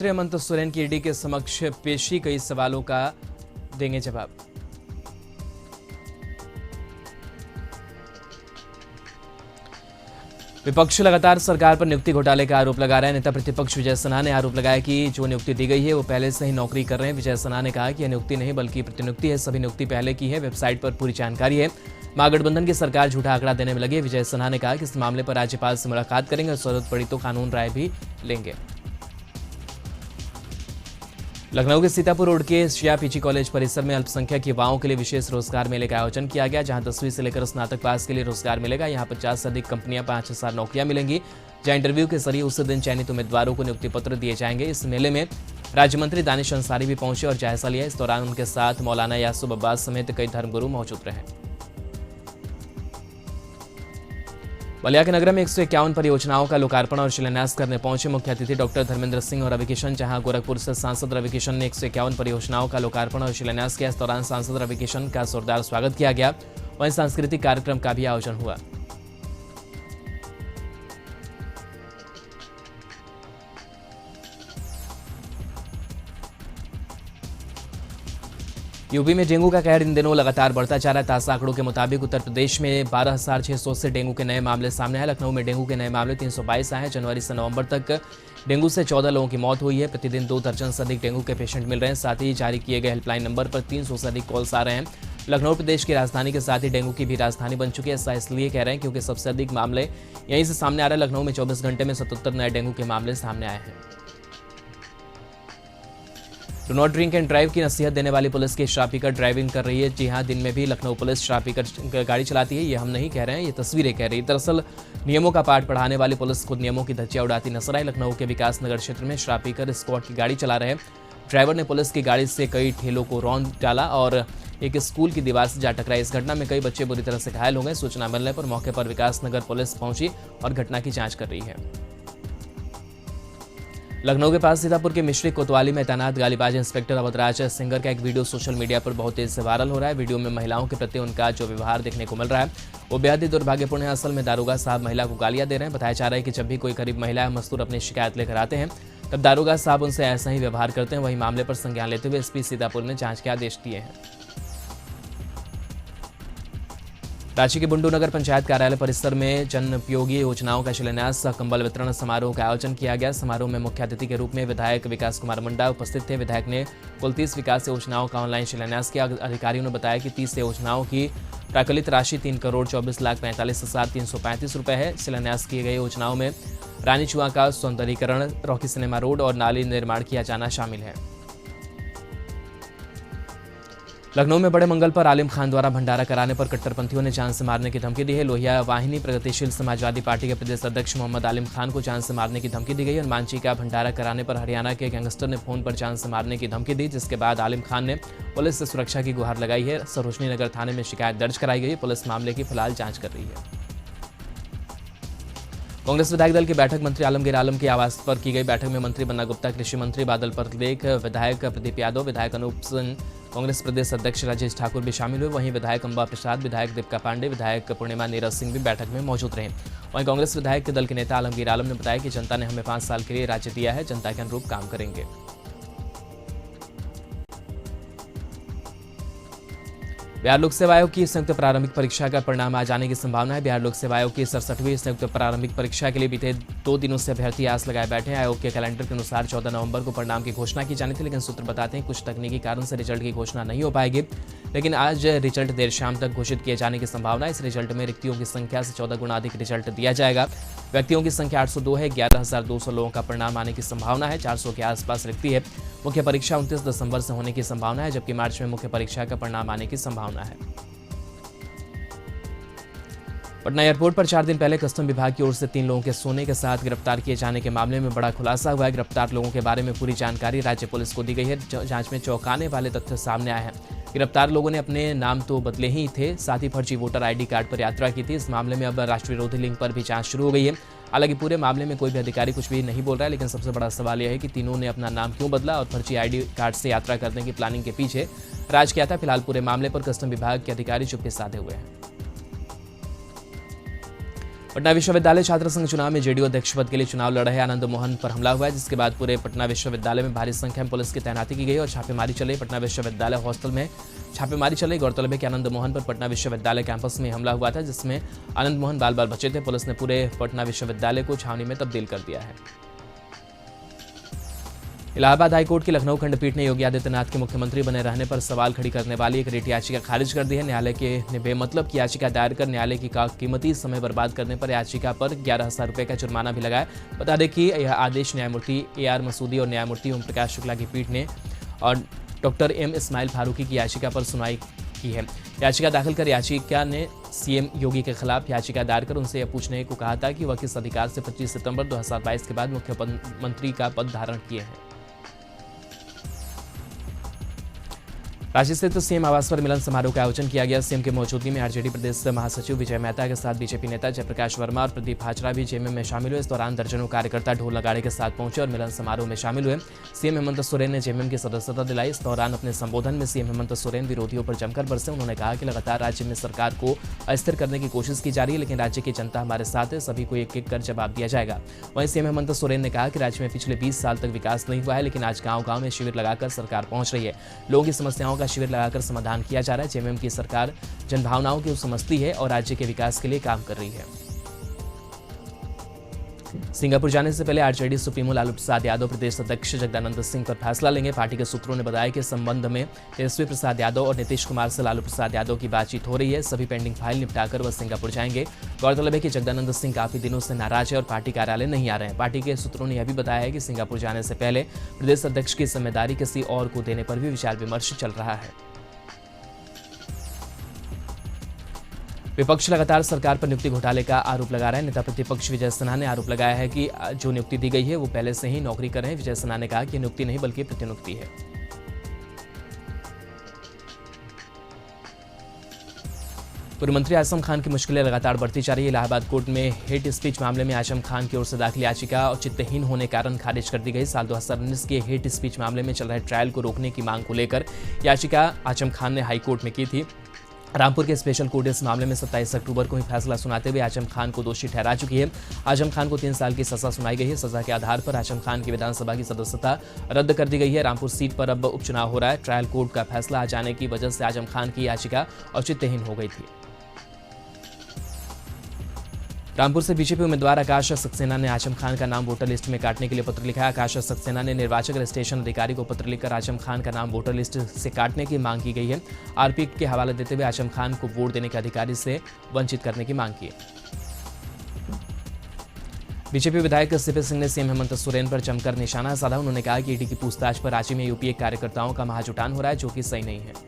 हेमंत सोरेन की ईडी के समक्ष पेशी कई सवालों का देंगे जवाब। विपक्ष लगातार सरकार पर नियुक्ति घोटाले का आरोप लगा रहे हैं। नेता प्रतिपक्ष विजय सिन्हा ने आरोप लगाया कि जो नियुक्ति दी गई है वो पहले से ही नौकरी कर रहे हैं। विजय सिन्हा ने कहा कि यह नियुक्ति नहीं बल्कि प्रतिनियुक्ति है, सभी नियुक्ति पहले की है, वेबसाइट पर पूरी जानकारी है। महागठबंधन की सरकार झूठा आंकड़ा देने में लगी। विजय सिन्हा ने कहा कि इस मामले पर राज्यपाल से मुलाकात करेंगे और जरूरत पड़ी तो कानून राय भी लेंगे। लखनऊ के सीतापुर रोड के शिया पीजी कॉलेज परिसर में अल्पसंख्यक युवाओं के लिए विशेष रोजगार मेले का आयोजन किया गया, जहां 10वीं से लेकर स्नातक पास के लिए रोजगार मिलेगा। यहां 50 से अधिक कंपनियां 5000 नौकरियां मिलेंगी, जहां इंटरव्यू के जरिए उसी दिन चयनित उम्मीदवारों को नियुक्ति पत्र दिए जाएंगे। इस मेले में राज्य मंत्री दानिश अंसारी भी पहुंचे और जायजा लिया। इस दौरान उनके साथ मौलाना यासूब अब्बास समेत कई धर्मगुरु मौजूद रहे। बलिया के नगर में 151 परियोजनाओं का लोकार्पण और शिलान्यास करने पहुंचे मुख्य अतिथि डॉक्टर धर्मेंद्र सिंह और रवि किशन। जहां गोरखपुर से सांसद रवि किशन ने 151 परियोजनाओं का लोकार्पण और शिलान्यास किया। इस दौरान सांसद रवि किशन का जोरदार स्वागत किया गया। वहीं सांस्कृतिक कार्यक्रम का भी आयोजन हुआ। यूपी में डेंगू का कहर इन दिनों लगातार बढ़ता जा रहा है। ताज़ा आंकड़ों के मुताबिक उत्तर प्रदेश में 12,600 से डेंगू के नए मामले सामने आए। लखनऊ में डेंगू के नए मामले 322 आए हैं। जनवरी से नवंबर तक डेंगू से 14 लोगों की मौत हुई है। प्रतिदिन 2 दर्जन से अधिक डेंगू के पेशेंट मिल रहे हैं। साथ ही जारी किए गए हेल्पलाइन नंबर पर 300 से अधिक कॉल्स आ रहे हैं। लखनऊ प्रदेश की राजधानी के साथ ही डेंगू की भी राजधानी बन चुकी है। ऐसा इसलिए कह रहे हैं क्योंकि सबसे अधिक मामले यहीं से सामने आ रहे हैं। लखनऊ में 24 घंटे में 77 नए डेंगू के मामले सामने आए हैं। Do not drink and drive की नसीहत देने वाली पुलिस की शराब पीकर ड्राइविंग कर रही है। जी हां, दिन में भी लखनऊ पुलिस शराब पीकर गाड़ी चलाती है। ये हम नहीं कह रहे हैं, ये तस्वीरें कह रही है। दरअसल नियमों का पाठ पढ़ाने वाली पुलिस खुद नियमों की धज्जियां उड़ाती नजर आई। लखनऊ के विकास नगर क्षेत्र में शराब पीकर स्क्वाड की गाड़ी चला रहे ड्राइवर ने पुलिस की गाड़ी से कई ठेलों को रौंद डाला और एक स्कूल की दीवार से जा टकराई। इस घटना में कई बच्चे बुरी तरह से घायल हो गए। सूचना मिलने पर मौके पर विकास नगर पुलिस पहुंची और घटना की जांच कर रही है। लखनऊ के पास सीतापुर के मिश्री कोतवाली में तैनात गालीबाज इंस्पेक्टर अवधराज सिंगर का एक वीडियो सोशल मीडिया पर बहुत तेज से वायरल हो रहा है। वीडियो में महिलाओं के प्रति उनका जो व्यवहार देखने को मिल रहा है वो बेहद ही दुर्भाग्यपूर्ण है। असल में दारोगा साहब महिला को गालियां दे रहे हैं। बताया जा रहा है कि जब भी कोई करीब महिला या मजदूर अपनी शिकायत लेकर आते हैं तब दारोगा साहब उनसे ऐसा ही व्यवहार करते हैं। वहीं मामले पर संज्ञान लेते हुए एसपी सीतापुर ने जांच के आदेश दिए हैं। रांची के बुंडू नगर पंचायत कार्यालय परिसर में जनोपयोगी योजनाओं का शिलान्यास कंबल वितरण समारोह का आयोजन किया गया। समारोह में मुख्य अतिथि के रूप में विधायक विकास कुमार मुंडा उपस्थित थे। विधायक ने कुल 30 विकास योजनाओं का ऑनलाइन शिलान्यास किया। अधिकारियों ने बताया कि 30 योजनाओं की प्राकलित राशि 3,24,45,335 रुपए है। शिलान्यास की गई योजनाओं में रानी चुआ का सौंदर्यीकरण, रॉकी सिनेमा रोड और नाली निर्माण किया जाना शामिल है। लखनऊ में बड़े मंगल पर आलिम खान द्वारा भंडारा कराने पर कट्टरपंथियों ने जान से मारने की धमकी दी है। लोहिया वाहिनी प्रगतिशील समाजवादी पार्टी के प्रदेश अध्यक्ष मोहम्मद आलिम खान को जान से मारने की धमकी दी गई। हनुमानजी का भंडारा कराने पर हरियाणा के गैंगस्टर ने फोन पर जान से मारने की धमकी दी, जिसके बाद आलिम खान ने पुलिस से सुरक्षा की गुहार लगाई है। सरोजनी नगर थाने में शिकायत दर्ज कराई गई। पुलिस मामले की फिलहाल जांच कर रही है। कांग्रेस विधायक दल की बैठक मंत्री आलमगीर आलम के आवास पर की गई। बैठक में मंत्री बन्ना गुप्ता, कृषि मंत्री बादल पत्रलेख, विधायक प्रदीप यादव, विधायक अनूप सिंह, कांग्रेस प्रदेश अध्यक्ष राजेश ठाकुर भी शामिल हुए। वहीं विधायक अंबा प्रसाद, विधायक दीपिका पांडे, विधायक पूर्णिमा नीरज सिंह भी बैठक में मौजूद रहे। वहीं कांग्रेस विधायक के दल के नेता आलमगीर आलम ने बताया कि जनता ने हमें 5 साल के लिए राज्य दिया है, जनता के अनुरूप काम करेंगे। बिहार लोक सेवा आयोग की संयुक्त प्रारंभिक परीक्षा का परिणाम आ जाने की संभावना है। बिहार लोक सेवा आयोग की 67वीं संयुक्त प्रारंभिक परीक्षा के लिए बीते 2 दिनों से अभ्यर्थी आस लगाए बैठे हैं। आयोग के कैलेंडर के अनुसार 14 नवंबर को परिणाम की घोषणा की जानी थी, लेकिन सूत्र बताते हैं कुछ तकनीकी कारण से रिजल्ट की घोषणा नहीं हो पाएगी। लेकिन आज रिजल्ट देर शाम तक घोषित किए जाने की संभावना है। इस रिजल्ट में रिक्तियों की संख्या से 14 गुना अधिक रिजल्ट दिया जाएगा। व्यक्तियों की संख्या 802 है। 11,200 लोगों का परिणाम आने की संभावना है। 400 के आसपास रिक्ति है। मुख्य परीक्षा 29 दिसंबर से होने की संभावना है, जबकि मार्च में मुख्य परीक्षा का परिणाम आने की संभावना है। पटना एयरपोर्ट पर 4 दिन पहले कस्टम विभाग की ओर से 3 लोगों के सोने के साथ गिरफ्तार किए जाने के मामले में बड़ा खुलासा हुआ है। गिरफ्तार लोगों के बारे में पूरी जानकारी राज्य पुलिस को दी गई है। जांच में चौंकाने वाले तथ्य सामने आए हैं। गिरफ्तार लोगों ने अपने नाम तो बदले ही थे, साथ ही फर्जी वोटर ID कार्ड पर यात्रा की थी। इस मामले में अब राष्ट्र विरोधी लिंक पर भी जांच शुरू हो गई है। हालांकि पूरे मामले में कोई भी अधिकारी कुछ भी नहीं बोल रहा है, लेकिन सबसे बड़ा सवाल यह है कि तीनों ने अपना नाम क्यों बदला और फर्जी ID कार्ड से यात्रा करने की प्लानिंग के पीछे राज किया था। फिलहाल पूरे मामले पर कस्टम विभाग के अधिकारी चुप्पी साधे हुए हैं। पटना विश्वविद्यालय छात्र संघ चुनाव में जेडीयू अध्यक्ष पद के लिए चुनाव लड़ रहे आनंद मोहन पर हमला हुआ है, जिसके बाद पूरे पटना विश्वविद्यालय में भारी संख्या में पुलिस की तैनाती की गई और छापेमारी चली। पटना विश्वविद्यालय हॉस्टल में छापेमारी चली। गौरतलब है कि आनंद मोहन पर पटना विश्वविद्यालय कैंपस में हमला हुआ था, जिसमें आनंद मोहन बाल बाल बचे थे। पुलिस ने पूरे पटना विश्वविद्यालय को छावनी में तब्दील कर दिया है। इलाहाबाद हाईकोर्ट की लखनऊ खंडपीठ ने योगी आदित्यनाथ के मुख्यमंत्री बने रहने पर सवाल खड़ी करने वाली एक रिट याचिका खारिज कर दी है। न्यायालय ने बेमतलब की याचिका दायर कर न्यायालय की कीमती समय बर्बाद करने पर याचिका पर 11,000 रुपये का जुर्माना भी लगाया। बता दें कि यह आदेश न्यायमूर्ति AR मसूदी और न्यायमूर्ति ओम प्रकाश शुक्ला की पीठ ने और डॉक्टर M इस्माइल फारूकी की याचिका पर सुनवाई की है। याचिका दाखिल कर याचिका ने CM योगी के खिलाफ याचिका दायर कर उनसे यह पूछने को कहा था कि वह किस अधिकार से 25 सितंबर 2022 के बाद मुख्यमंत्री का पद धारण किए हैं। रांची स्थित CM आवास पर मिलन समारोह का आयोजन किया गया। CM की मौजूदगी में RJD प्रदेश महासचिव विजय मेहता के साथ BJP नेता जयप्रकाश वर्मा और प्रदीप हाजरा भी जेएमएम में शामिल हुए। इस दौरान दर्जनों कार्यकर्ता ढोल नगाड़े के साथ पहुंचे और मिलन समारोह में शामिल हुए। CM हेमंत सोरेन ने जेएमएम की सदस्यता दिलाई। इस दौरान अपने संबोधन में CM हेमंत सोरेन विरोधियों पर जमकर बरसे। उन्होंने कहा कि लगातार राज्य में सरकार को अस्थिर करने की कोशिश की जा रही है, लेकिन राज्य की जनता हमारे साथ है, सभी को एक एक कर जवाब दिया जाएगा। वहीं CM हेमंत सोरेन ने कहा कि राज्य में पिछले 20 साल तक विकास नहीं हुआ है, लेकिन आज गाँव-गाँव में शिविर लगाकर सरकार पहुंच रही है। लोगों की समस्याओं का शिविर लगाकर समाधान किया जा रहा है। जेएमएम की सरकार जनभावनाओं को समझती है और राज्य के विकास के लिए काम कर रही है। सिंगापुर जाने से पहले RJD सुप्रीमो लालू प्रसाद यादव प्रदेश अध्यक्ष जगदानंद सिंह पर फैसला लेंगे। पार्टी के सूत्रों ने बताया कि इस संबंध में तेजस्वी प्रसाद यादव और नीतीश कुमार से लालू प्रसाद यादव की बातचीत हो रही है। सभी पेंडिंग फाइल निपटाकर वह सिंगापुर जाएंगे। गौरतलब है कि जगदानंद सिंह काफी दिनों से नाराज है और पार्टी कार्यालय नहीं आ रहे हैं। पार्टी के सूत्रों ने यह भी बताया है कि सिंगापुर जाने से पहले प्रदेश अध्यक्ष की जिम्मेदारी किसी और को देने पर भी विचार विमर्श चल रहा है। विपक्ष लगातार सरकार पर नियुक्ति घोटाले का आरोप लगा रहा है। नेता प्रतिपक्ष विजय सिन्हा ने आरोप लगाया है कि जो नियुक्ति दी गई है वो पहले से ही नौकरी कर रहे हैं। विजय सिन्हा ने कहा कि नियुक्ति नहीं बल्कि प्रतिनियुक्ति है। पूर्व मंत्री आजम खान की मुश्किलें लगातार बढ़ती जा रही है। इलाहाबाद कोर्ट में हेट स्पीच मामले में आजम खान की ओर से दाखिल याचिका औचित्यहीन होने के कारण खारिज कर दी गई। साल 2019 के हेट स्पीच मामले में चल रहे ट्रायल को रोकने की मांग को लेकर याचिका आजम खान ने हाईकोर्ट में की थी। रामपुर के स्पेशल कोर्ट इस मामले में 27 अक्टूबर को ही फैसला सुनाते हुए आजम खान को दोषी ठहरा चुकी है। आजम खान को 3 साल की सजा सुनाई गई है। सजा के आधार पर आजम खान की विधानसभा की सदस्यता रद्द कर दी गई है। रामपुर सीट पर अब उपचुनाव हो रहा है। ट्रायल कोर्ट का फैसला आ जाने की वजह से आजम खान की याचिका औचित्यहीन हो गई थी। रामपुर से बीजेपी उम्मीदवार आकाश सक्सेना ने आजम खान का नाम वोटर लिस्ट में काटने के लिए पत्र लिखा है। आकाश सक्सेना ने निर्वाचक रजिस्ट्रेशन अधिकारी को पत्र लिखकर आजम खान का नाम वोटर लिस्ट से काटने की मांग की गई है। आरपी के हवाले देते हुए आजम खान को वोट देने के अधिकारी से वंचित करने की मांग की। बीजेपी विधायक सीपी सिंह ने CM हेमंत सोरेन पर जमकर निशाना साधा। उन्होंने कहा कि ईडी की पूछताछ पर रांची में यूपीए कार्यकर्ताओं का महाजुटान हो रहा है, जो कि सही नहीं है।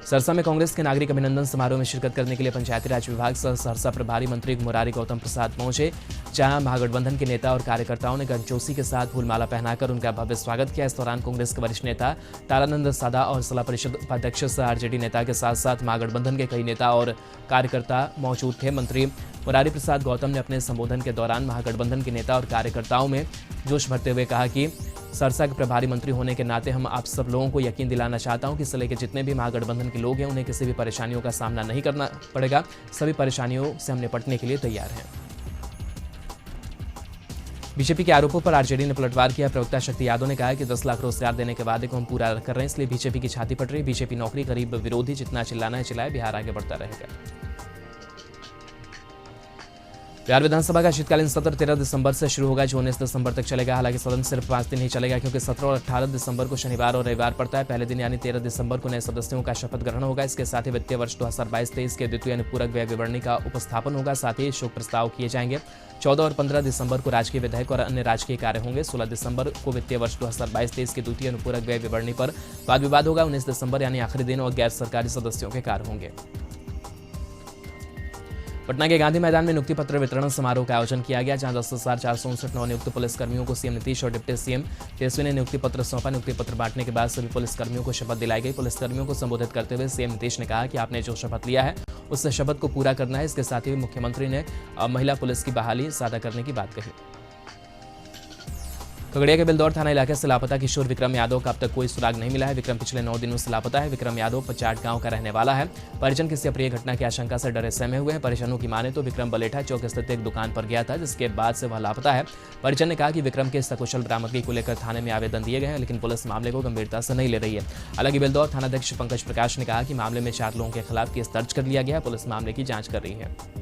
सरसा में कांग्रेस के नागरिक अभिनंदन समारोह में शिरकत करने के लिए पंचायती राज विभाग सह सहरसा प्रभारी मंत्री मुरारी गौतम प्रसाद पहुंचे, जहां महागठबंधन के नेता और कार्यकर्ताओं ने गर्मजोशी के साथ फूलमाला पहनाकर उनका भव्य स्वागत किया। इस दौरान कांग्रेस के वरिष्ठ नेता तारानंद सादा और जिला परिषद उपाध्यक्ष RJD नेता के साथ साथ महागठबंधन के कई नेता और कार्यकर्ता मौजूद थे। मंत्री मुरारी प्रसाद गौतम ने अपने संबोधन के दौरान महागठबंधन के नेता और कार्यकर्ताओं में जोश भरते हुए कहा कि सरसा के प्रभारी मंत्री होने के नाते हम आप सब लोगों को यकीन दिलाना चाहता हूं कि जिले के जितने भी महागठबंधन के लोग हैं उन्हें किसी भी परेशानियों का सामना नहीं करना पड़ेगा। सभी परेशानियों से हम निपटने के लिए तैयार हैं। बीजेपी के आरोपों पर RJD ने पलटवार किया। प्रवक्ता शक्ति यादव ने कहा कि 10 लाख रोजगार देने के वादे को हम पूरा कर रहे हैं, इसलिए बीजेपी की छाती पट रही है। बीजेपी नौकरी गरीब विरोधी, जितना चिल्लाना है चिल्लाए, बिहार आगे बढ़ता रहेगा। बिहार विधानसभा का शीतकालीन सत्र 13 दिसंबर से शुरू होगा, जो 19 दिसंबर तक चलेगा। हालांकि सदन सिर्फ 5 दिन ही चलेगा, क्योंकि 17 और 18 दिसंबर को शनिवार और रविवार पड़ता है। पहले दिन यानी 13 दिसंबर को नए सदस्यों का शपथ ग्रहण होगा। इसके साथ ही वित्तीय वर्ष 2022-23 के द्वितीय अनुपूरक व्यय विवरणी का उपस्थापन होगा। साथ ही शोक प्रस्ताव किए जाएंगे। 14 और 15 दिसंबर को राजकीय विधेयक और अन्य राजकीय कार्य होंगे। 16 दिसंबर को वित्तीय वर्ष 2022-23 के द्वितीय अनुपूरक व्यय विवरणी पर वाद विवाद होगा। 19 दिसंबर यानी आखिरी दिन और गैर सरकारी सदस्यों के कार्य होंगे। पटना के गांधी मैदान में नियुक्ति पत्र वितरण समारोह का आयोजन किया गया, जहां 10,459 नवनियुक्त पुलिसकर्मियों को CM नीतीश और डिप्टी CM तेजस्वी ने नियुक्ति पत्र सौंपा। नियुक्ति पत्र बांटने के बाद सभी पुलिसकर्मियों को शपथ दिलाई गई। पुलिसकर्मियों को संबोधित करते हुए CM नीतीश ने कहा कि आपने जो शपथ लिया है उस शपथ को पूरा करना है। इसके साथ ही मुख्यमंत्री ने महिला पुलिस की बहाली सादा करने की बात कही। खगड़िया के बेलदौर थाना इलाके से लापता किशोर विक्रम यादव का अब तक कोई सुराग नहीं मिला है। विक्रम पिछले 9 दिनों से लापता है। विक्रम यादव पचाट गांव का रहने वाला है। परिजन किसी अप्रिय घटना की आशंका से डरे सहमे हुए हैं। परिजनों की माने तो विक्रम बलेठा चौक स्थित एक दुकान पर गया था, जिसके बाद से वह लापता है। परिजन ने कहा कि विक्रम के सकुशल बरामदगी को लेकर थाने में आवेदन दिए गए हैं, लेकिन पुलिस मामले को गंभीरता से नहीं ले रही है। हालांकि बेलदौर थानाध्यक्ष पंकज प्रकाश ने कहा कि मामले में 4 लोगों के खिलाफ केस दर्ज कर लिया गया है। पुलिस मामले की जांच कर रही है।